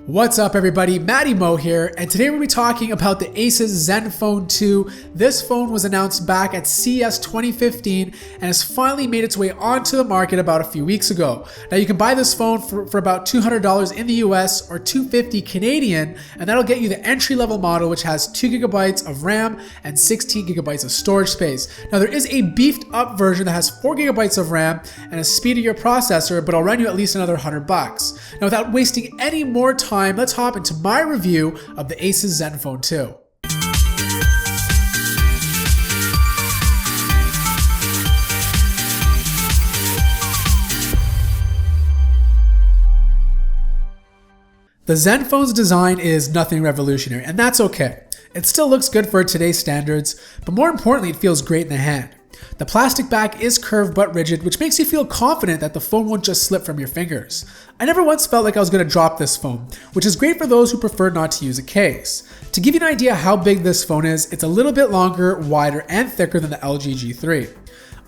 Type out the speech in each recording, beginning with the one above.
What's up everybody, Matty Mo here, and today we'll be talking about the ASUS Zenfone 2. This phone was announced back at CES 2015 and has finally made its way onto the market about a few weeks ago. Now you can buy this phone for about $200 in the US or $250 Canadian, and that'll get you the entry-level model, which has 2GB of RAM and 16GB of storage space. Now there is a beefed up version that has 4GB of RAM and a speedier processor, but it'll run you at least another $100. Now without wasting any more time, let's hop into my review of the ASUS Zenfone 2. The Zenfone's design is nothing revolutionary, and that's okay. It still looks good for today's standards, but more importantly, it feels great in the hand. The plastic back is curved but rigid, which makes you feel confident that the phone won't just slip from your fingers. I never once felt like I was going to drop this phone, which is great for those who prefer not to use a case. To give you an idea how big this phone is, it's a little bit longer, wider, and thicker than the LG G3.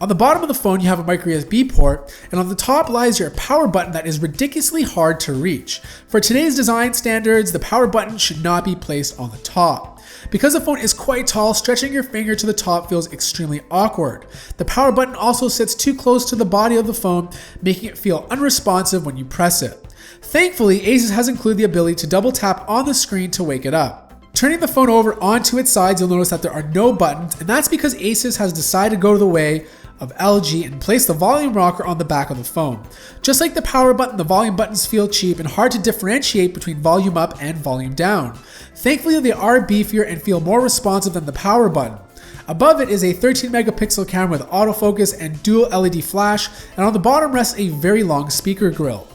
On the bottom of the phone, you have a MicroSD port, and on the top lies your power button that is ridiculously hard to reach. For today's design standards, the power button should not be placed on the top. Because the phone is quite tall, stretching your finger to the top feels extremely awkward. The power button also sits too close to the body of the phone, making it feel unresponsive when you press it. Thankfully, ASUS has included the ability to double tap on the screen to wake it up. Turning the phone over onto its sides, you'll notice that there are no buttons, and that's because ASUS has decided to go the way of LG and place the volume rocker on the back of the phone. Just like the power button, the volume buttons feel cheap and hard to differentiate between volume up and volume down. Thankfully, they are beefier and feel more responsive than the power button. Above it is a 13 megapixel camera with autofocus and dual LED flash, and on the bottom rests a very long speaker grill.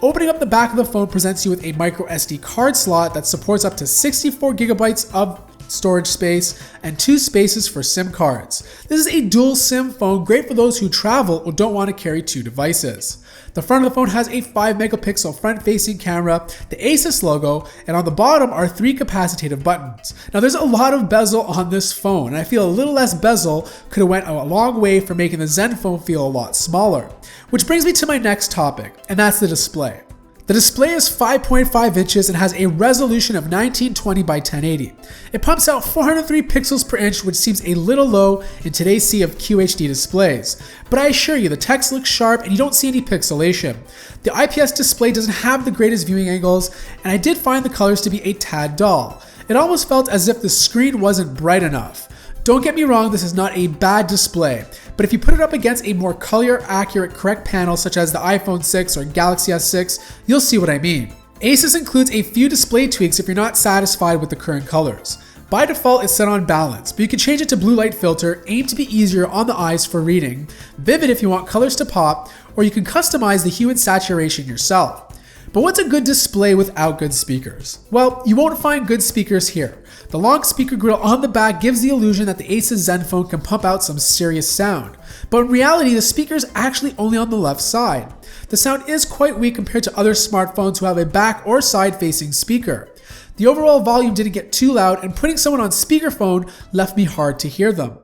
Opening up the back of the phone presents you with a microSD card slot that supports up to 64GB of storage space and 2 spaces for SIM cards. This is a dual SIM phone, great for those who travel or don't want to carry 2 devices. The front of the phone has a 5 megapixel front-facing camera, the ASUS logo, and on the bottom are 3 capacitive buttons. Now there's a lot of bezel on this phone, and I feel a little less bezel could have went a long way for making the Zenfone feel a lot smaller. Which brings me to my next topic, and that's the display. The display is 5.5 inches and has a resolution of 1920 by 1080. It pumps out 403 pixels per inch, which seems a little low in today's sea of QHD displays. But I assure you, the text looks sharp and you don't see any pixelation. The IPS display doesn't have the greatest viewing angles, and I did find the colors to be a tad dull. It almost felt as if the screen wasn't bright enough. Don't get me wrong, this is not a bad display, but if you put it up against a more color accurate correct panel such as the iPhone 6 or Galaxy S6, you'll see what I mean. ASUS includes a few display tweaks if you're not satisfied with the current colors. By default, it's set on balance, but you can change it to blue light filter, aim to be easier on the eyes for reading, vivid if you want colors to pop, or you can customize the hue and saturation yourself. But what's a good display without good speakers? Well, you won't find good speakers here. The long speaker grill on the back gives the illusion that the ASUS Zenfone can pump out some serious sound. But in reality, the speaker is actually only on the left side. The sound is quite weak compared to other smartphones who have a back or side-facing speaker. The overall volume didn't get too loud, and putting someone on speakerphone left me hard to hear them.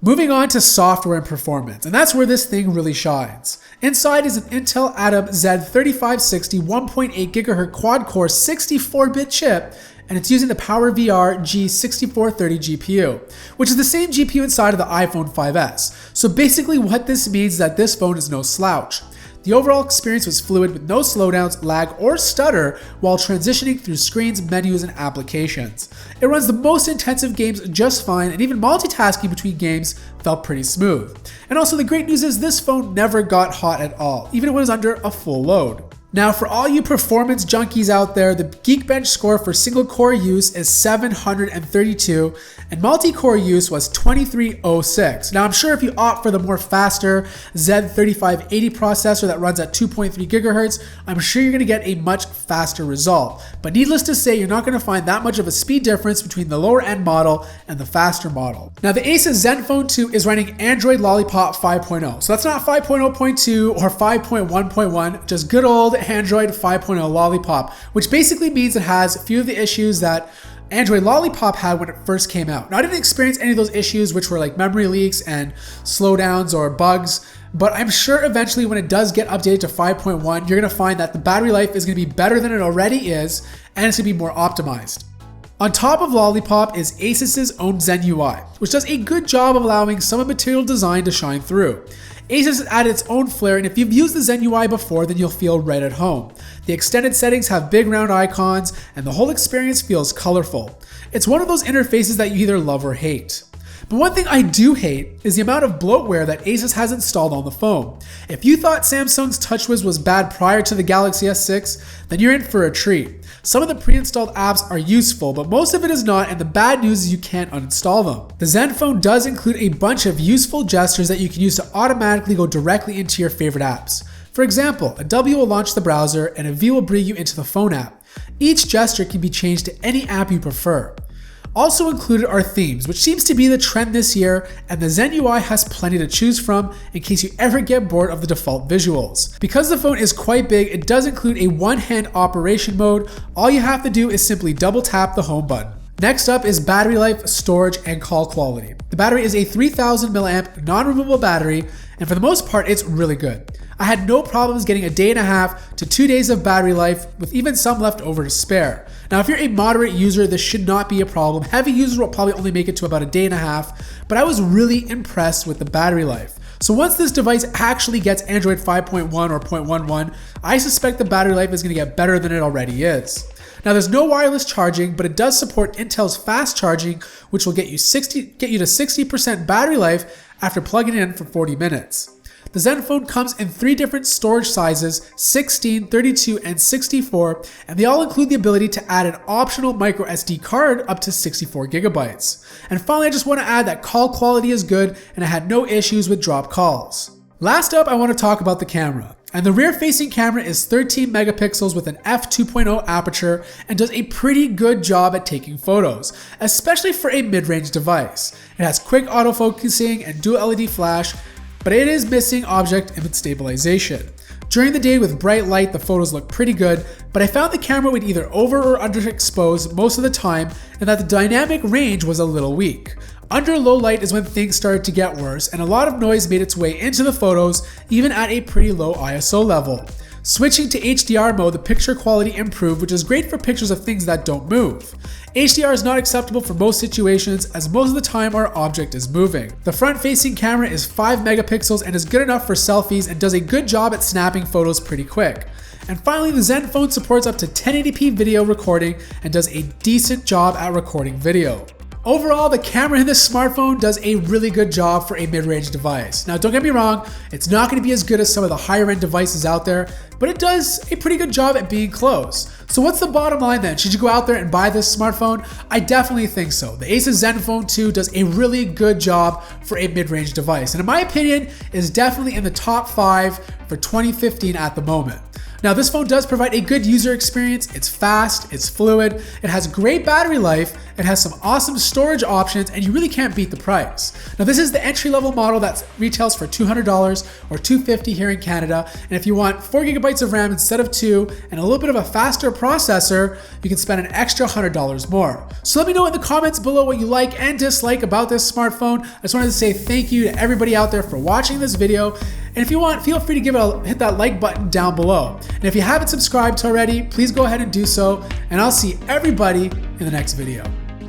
Moving on to software and performance, and that's where this thing really shines. Inside is an Intel Atom Z3560 1.8 GHz quad-core 64-bit chip, and it's using the PowerVR G6430 GPU, which is the same GPU inside of the iPhone 5S. So basically what this means is that this phone is no slouch. The overall experience was fluid with no slowdowns, lag, or stutter while transitioning through screens, menus, and applications. It runs the most intensive games just fine, and even multitasking between games felt pretty smooth. And also the great news is this phone never got hot at all, even when it was under a full load. Now for all you performance junkies out there, the Geekbench score for single core use is 732 and multi-core use was 2306. Now I'm sure if you opt for the more faster Z3580 processor that runs at 2.3 GHz, I'm sure you're going to get a much faster result. But needless to say, you're not going to find that much of a speed difference between the lower end model and the faster model. Now the ASUS Zenfone 2 is running Android Lollipop 5.0. So that's not 5.0.2 or 5.1.1, just good old Android 5.0 Lollipop, which basically means it has a few of the issues that Android Lollipop had when it first came out. Now, I didn't experience any of those issues, which were like memory leaks and slowdowns or bugs, but I'm sure eventually when it does get updated to 5.1, you're gonna find that the battery life is gonna be better than it already is, and it's gonna be more optimized. On top of Lollipop is ASUS's own Zen UI, which does a good job of allowing some of the material design to shine through. ASUS has added its own flair, and if you've used the Zen UI before, then you'll feel right at home. The extended settings have big round icons, and the whole experience feels colorful. It's one of those interfaces that you either love or hate. But one thing I do hate is the amount of bloatware that ASUS has installed on the phone. If you thought Samsung's TouchWiz was bad prior to the Galaxy S6, then you're in for a treat. Some of the pre-installed apps are useful, but most of it is not, and the bad news is you can't uninstall them. The Zenfone does include a bunch of useful gestures that you can use to automatically go directly into your favorite apps. For example, a W will launch the browser and a V will bring you into the phone app. Each gesture can be changed to any app you prefer. Also included are themes, which seems to be the trend this year, and the Zen UI has plenty to choose from in case you ever get bored of the default visuals. Because the phone is quite big, it does include a one-hand operation mode. All you have to do is simply double tap the home button. Next up is battery life, storage, and call quality. The battery is a 3000 mAh non-removable battery, and for the most part, it's really good. I had no problems getting a day and a half to 2 days of battery life, with even some left over to spare. Now, if you're a moderate user, this should not be a problem. Heavy users will probably only make it to about a day and a half, but I was really impressed with the battery life. So once this device actually gets Android 5.1 or 0.11, I suspect the battery life is going to get better than it already is. Now, there's no wireless charging, but it does support Intel's fast charging, which will get you to 60% battery life after plugging it in for 40 minutes. The Zenfone comes in 3 different storage sizes, 16, 32, and 64, and they all include the ability to add an optional MicroSD card up to 64 gigabytes. And finally, I just want to add that call quality is good, and I had no issues with drop calls. Last up, I want to talk about the camera. And the rear-facing camera is 13 megapixels with an f2.0 aperture and does a pretty good job at taking photos, especially for a mid-range device. It has quick autofocusing and dual LED flash, but it is missing object image stabilization. During the day with bright light, the photos look pretty good, but I found the camera would either over or underexpose most of the time, and that the dynamic range was a little weak. Under low light is when things started to get worse, and a lot of noise made its way into the photos, even at a pretty low ISO level. Switching to HDR mode, the picture quality improved, which is great for pictures of things that don't move. HDR is not acceptable for most situations, as most of the time our object is moving. The front-facing camera is 5 megapixels and is good enough for selfies and does a good job at snapping photos pretty quick. And finally, the Zenfone supports up to 1080p video recording and does a decent job at recording video. Overall, the camera in this smartphone does a really good job for a mid-range device. Now, don't get me wrong, it's not going to be as good as some of the higher-end devices out there, but it does a pretty good job at being close. So what's the bottom line then? Should you go out there and buy this smartphone? I definitely think so. The ASUS Zenfone 2 does a really good job for a mid-range device, and in my opinion, is definitely in the top 5 for 2015 at the moment. Now, this phone does provide a good user experience. It's fast, it's fluid, it has great battery life, it has some awesome storage options, and you really can't beat the price. Now, this is the entry-level model that retails for $200 or $250 here in Canada, and if you want 4 gigabytes of RAM instead of 2 and a little bit of a faster processor, you can spend an extra $100 more. So let me know in the comments below what you like and dislike about this smartphone. I just wanted to say thank you to everybody out there for watching this video. And if you want, feel free to hit that like button down below. And if you haven't subscribed already, please go ahead and do so. And I'll see everybody in the next video.